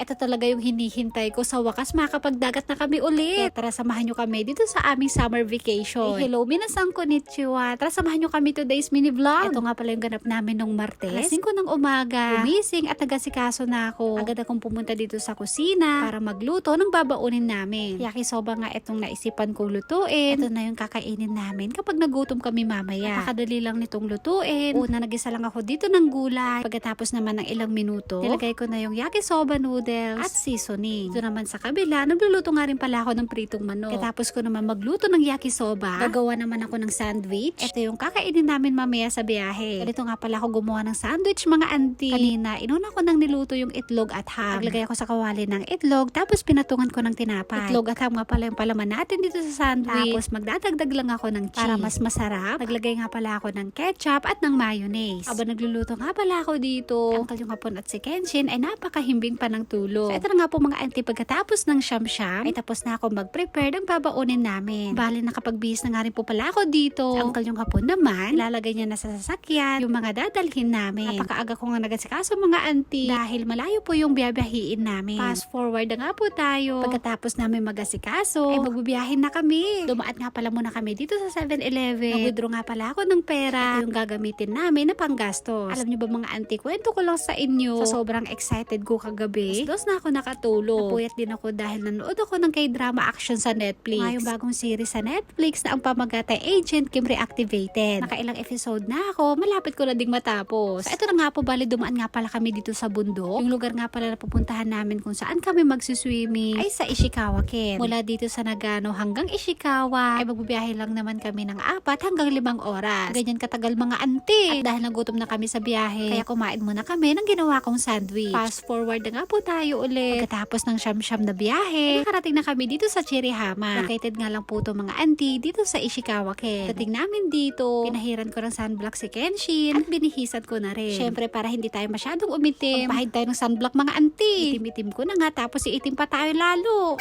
Ito talaga yung hinihintay ko. Sa wakas, makapagdagat na kami ulit. Kaya tara, samahan nyo kami dito sa aming summer vacation. Hey, hello, minasang konnichiwa. Tara, samahan nyo kami today's mini vlog. Ito nga pala yung ganap namin nung Martes. Alas 5 ng umaga. Gumising at nagasikaso na ako. Agad akong pumunta dito sa kusina para magluto ng babaunin namin. Yakisoba nga itong naisipan kong lutuin. Ito na yung kakainin namin kapag nagutom kami mamaya. Napakadali lang nitong lutuin. Una, nagisa lang ako dito ng gulay. Pagkatapos naman ng ilang minuto, nilagay ko na yung yakisoba noodles at seasoning. Ito naman sa kabila, nagluluto nga rin pala ako ng pritong manok. Pagkatapos ko naman magluto ng yakisoba, gagawa naman ako ng sandwich. Ito yung kakainin namin mamaya sa biyahe. Ganito nga pala ako gumawa ng sandwich, mga auntie. Kanina, inuna ko nang niluto yung itlog at ham. Naglagay ako sa kawali ng itlog, tapos pinatungan ko ng tinapay. Itlog at ham nga pala yung palaman natin dito sa sandwich. Tapos magdadagdag lang ako ng cheese para mas masarap. Naglagay nga pala ako ng ketchup at ng mayonnaise. Habang nagluluto nga pala ako dito, Uncle yung hapon at si Kenshin ay napakahimbing pa ng tulog. So, ito na nga po mga auntie, pagkatapos ng siyam-siyam, ay tapos na ako mag-prepare ng babaunin namin. Bali, nakapagbihis na nga rin po pala ako dito. Si Uncle yung hapon naman, lalagay niya na sa sasakyan yung mga dadalhin namin. Napakaaga ko nga nagasikaso mga auntie dahil malayo po yung biyabiyahiin namin. Fast forward na nga po tayo. Pagkatapos namin magasikaso, ay magbibiyahin na kami. Dumaan nga pala muna kami dito sa 7-Eleven. Nag-withdraw nga pala ako ng pera. Ito yung gagamitin namin na panggastos. Alam niyo ba mga auntie, kwento ko lang sa inyo. Sa sobrang excited ko kagabi, dos na ako nakatulog. Napuyat din ako dahil nanood ako ng K-drama action sa Netflix. Ngayong bagong series sa Netflix na ang pamagatay Agent Kim Reactivated. Nakailang episode na ako, malapit ko na ding matapos. So, ito na nga po, bali dumaan nga pala kami dito sa bundok. Yung lugar nga pala na pupuntahan namin kung saan kami magsuswimming ay sa Ishikawa, Ken. Mula dito sa Nagano hanggang Ishikawa ay magbibiyahe lang naman kami ng 4 hanggang 5 oras. Ganyan katagal mga auntie. At dahil nagutom na kami sa biyahe, kaya kumain muna kami ng ginawa kong sandwich. Fast forward na nga po tayo ulit. Pagkatapos ng siyam-siyam na biyahe, nakarating na kami dito sa Chirihama. Located nga lang po to mga auntie dito sa Ishikawa, Ken. Dating namin dito, pinahiran ko ng sunblock si Kenshin at binihisan ko na rin. Syempre para hindi tayo masyadong umitim, magpahid tayo ng sunblock mga auntie. Itim-itim ko na nga, tapos iitim pa tayo lalo.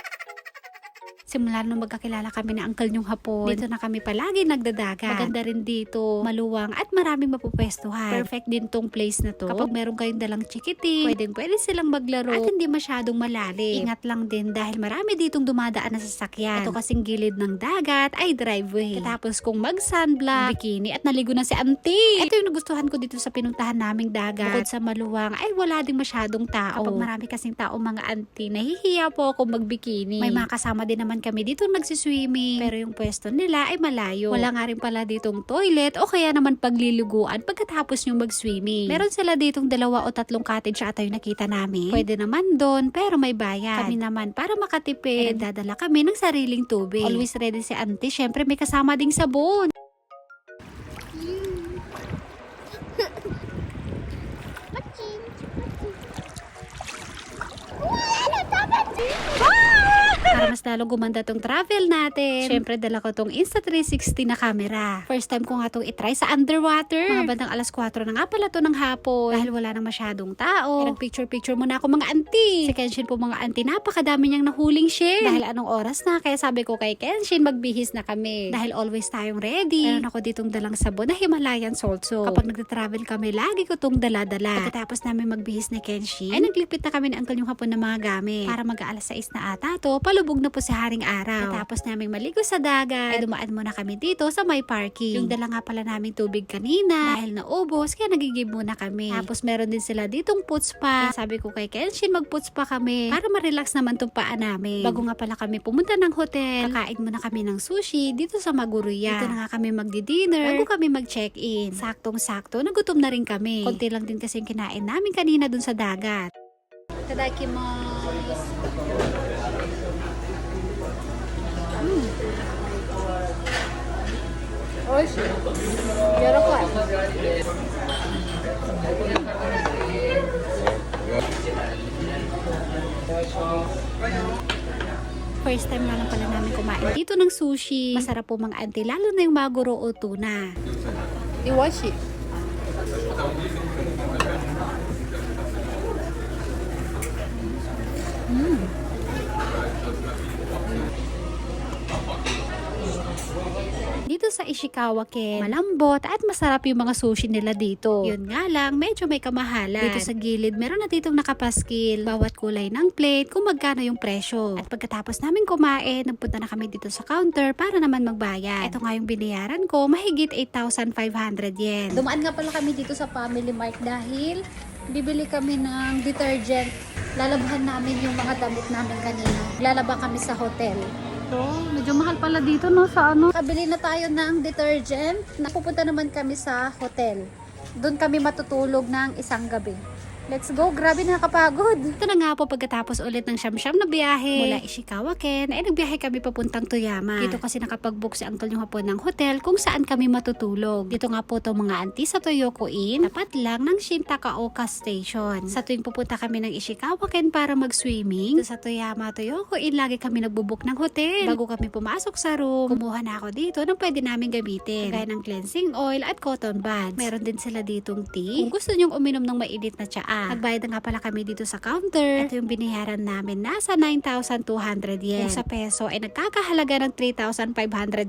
Simula nung magkakilala kami na uncle yung hapon, dito na kami palagi nagdadagat. Maganda rin dito, maluwang at maraming mapupwestuhan. Perfect din tong place na to. Kapag meron kayong dalang chikiting, pwede silang maglaro at hindi masyadong malalim. Ingat lang din dahil marami ditong dumadaan na sasakyan. Ito kasing gilid ng dagat ay driveway. Katapos kong mag-sunblock, bikini at naligo na si auntie. Ito yung nagustuhan ko dito sa pinuntahan naming dagat. Bukod sa maluwang ay wala ding masyadong tao. Kapag marami kasing tao mga auntie, nahihiya po ako magbikini. May mga kasama din naman kami dito nagsiswimming, pero yung pwesto nila ay malayo. Wala nga rin pala ditong toilet o kaya naman pagliliguan pagkatapos yung mag-swimming. Meron sila ditong 2 o 3 cottage ata yung nakita namin. Pwede naman doon, pero may bayad. Kami naman para makatipid, nagdadala kami ng sariling tubig. Always ready si auntie, syempre may kasama ding sabon. Para mas lalo gumanda tong travel natin, syempre dala ko tong Insta360 na camera. First time ko nga tong itry sa underwater. Mga bandang alas 4 na nga pala to ng hapon. Dahil wala nang masyadong tao. Nag-picture muna ako mga auntie. Si Kenshin po mga auntie, napakadami niyang nahuling shell. Dahil anong oras na, kaya sabi ko kay Kenshin, magbihis na kami. Dahil always tayong ready. Meron ako ditong dalang sabon na Himalayan salt soap. Kapag nagta-travel kami, lagi ko tong dala-dala. Pagkatapos namin magbihis ni Kenshin, ay naglipit na kami ng uncle yung hapon ng mga gamit. Para mag-aalas 6 na ata to, palubog na po si Haring Araw. Tapos namin maligo sa dagat, ay dumaan muna kami dito sa may parking. Yung dala nga pala namin tubig kanina, dahil naubos, kaya nagigib muna kami. Tapos meron din sila ditong puts spa. Kaya sabi ko kay Kenshin, mag-puts spa kami para ma-relax naman tong paa namin. Bago nga pala kami pumunta ng hotel, kakain muna kami ng sushi dito sa Maguruya. Dito na nga kami magdi-dinner, bago kami mag-check-in. Saktong-sakto, nagutom na rin kami. Konti lang din kasi kinain namin kanina dun sa dagat. Tadakimasu. Oishi. Yorokai. First time nga lang pala namin kumain dito ng sushi. Masarap po mga auntie, lalo na yung maguro o tuna. Iwashi. Dito sa Ishikawa Ken. Malambot at masarap yung mga sushi nila dito. Yun nga lang, medyo may kamahalan. Dito sa gilid, meron na ditong nakapaskil. Bawat kulay ng plate kung magkano yung presyo. At pagkatapos namin kumain, nagpunta na kami dito sa counter para naman magbayad. Ito nga yung binayaran ko, mahigit 8,500 yen. Dumaan nga pala kami dito sa Family Mart dahil bibili kami ng detergent. Lalabahan namin yung mga damit namin kanina. Lalaba kami sa hotel. So, medyo mahal pala dito no sa ano. Kabili na tayo ng detergent. Napupunta naman kami sa hotel. Doon kami matutulog ng isang gabi. Let's go! Grabe, nakakapagod. Ito na nga po pagkatapos ulit ng siyam-siyam na biyahe. Mula Ishikawa Ken, ay nagbiyahe kami papuntang Toyama. Dito kasi nakapag-book si Uncle yung hapon ng hotel kung saan kami matutulog. Dito nga po itong mga auntie sa Toyoko Inn, tapat lang ng Shintakaoka Station. Sa tuwing pupunta kami ng Ishikawa Ken para mag-swimming, sa Toyama Toyoko Inn, lagi kami nagbubook ng hotel. Bago kami pumasok sa room, kumuha na ako dito ng pwede namin gamitin. Kagaya ng cleansing oil at cotton buds. Meron din sila ditong tea. Kung gusto nyong uminom ng mainit na tsaa. Nagbayad na nga pala kami dito sa counter. Ito yung binayaran namin, nasa 9,200 yen. Kung sa peso ay nagkakahalaga ng 3,500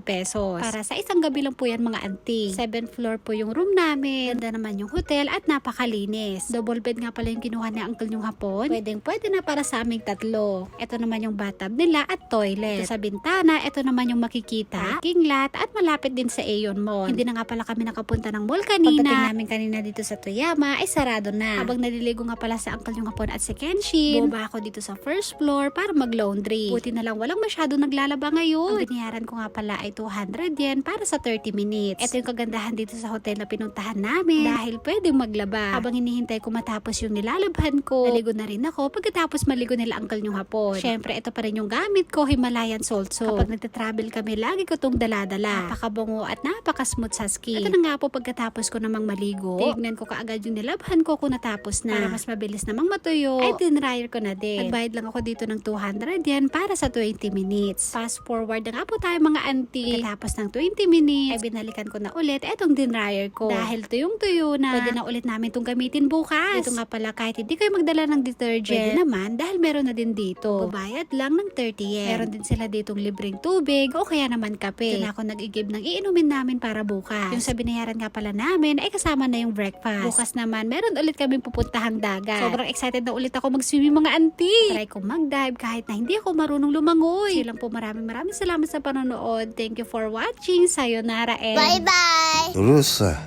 pesos. Para sa isang gabi lang po yan mga auntie. 7th floor po yung room namin. Ganda naman yung hotel at napakalinis. Double bed nga pala yung kinuha ni Uncle yung hapon. Pwede na para sa aming tatlo. Ito naman yung bathtub nila at toilet. Ito sa bintana, ito naman yung makikita. Parking lot at malapit din sa Aeon Mall. Hindi na nga pala kami nakapunta ng mall kanina. Pagdating namin kanina dito sa Toyama ay sarado na. Habang naliligo nga pala sa Uncle yung hapon at si Kenshin, bumaba ako dito sa first floor para mag-laundry. Buti na lang walang masyado naglalaba ngayon. Ang binayaran ko nga pala ay 200 yen para sa 30 minutes. Ito yung kagandahan dito sa hotel na pinuntahan namin dahil pwedeng maglaba. Habang hinihintay ko matapos yung nilalabhan ko, naligo na rin ako pagkatapos maligo nila Uncle yung hapon. Syempre, ito pa rin yung gamit ko, Himalayan salt soap. Kapag nagtatravel kami, lagi ko tong daladala. Napakabango at napaka-smooth sa skin. Ito na nga po pagkatapos ko namang maligo. Tignan ko kaagad yung nilabhan ko kung natapos na. Para mas mabilis namang matuyo, ay dinryer ko na din. Nagbayad lang ako dito ng 200 yen para sa 20 minutes. Fast forward na nga po tayo mga auntie. Pagkatapos ng 20 minutes, ay binalikan ko na ulit etong dinryer ko. Dahil tuyong-tuyo na, pwede na ulit namin itong gamitin bukas. Ito nga pala, kahit hindi kayo magdala ng detergent, pwede naman dahil meron na din dito. Babayad lang ng 30 yen. Meron din sila ditong libreng tubig o kaya naman kape. Ito na ako nag-igib ng iinumin namin para bukas. Yung sa binayaran nga pala namin ay kasama na yung breakfast. Bukas naman, meron ulit kaming pupuntahang dagat. Sobrang excited na ulit ako mag-swimming mga auntie. Try kong mag-dive kahit na hindi ako marunong lumangoy. Silang po, maraming salamat sa panonood. Thank you for watching. Sayonara and Bye-bye! Rusa.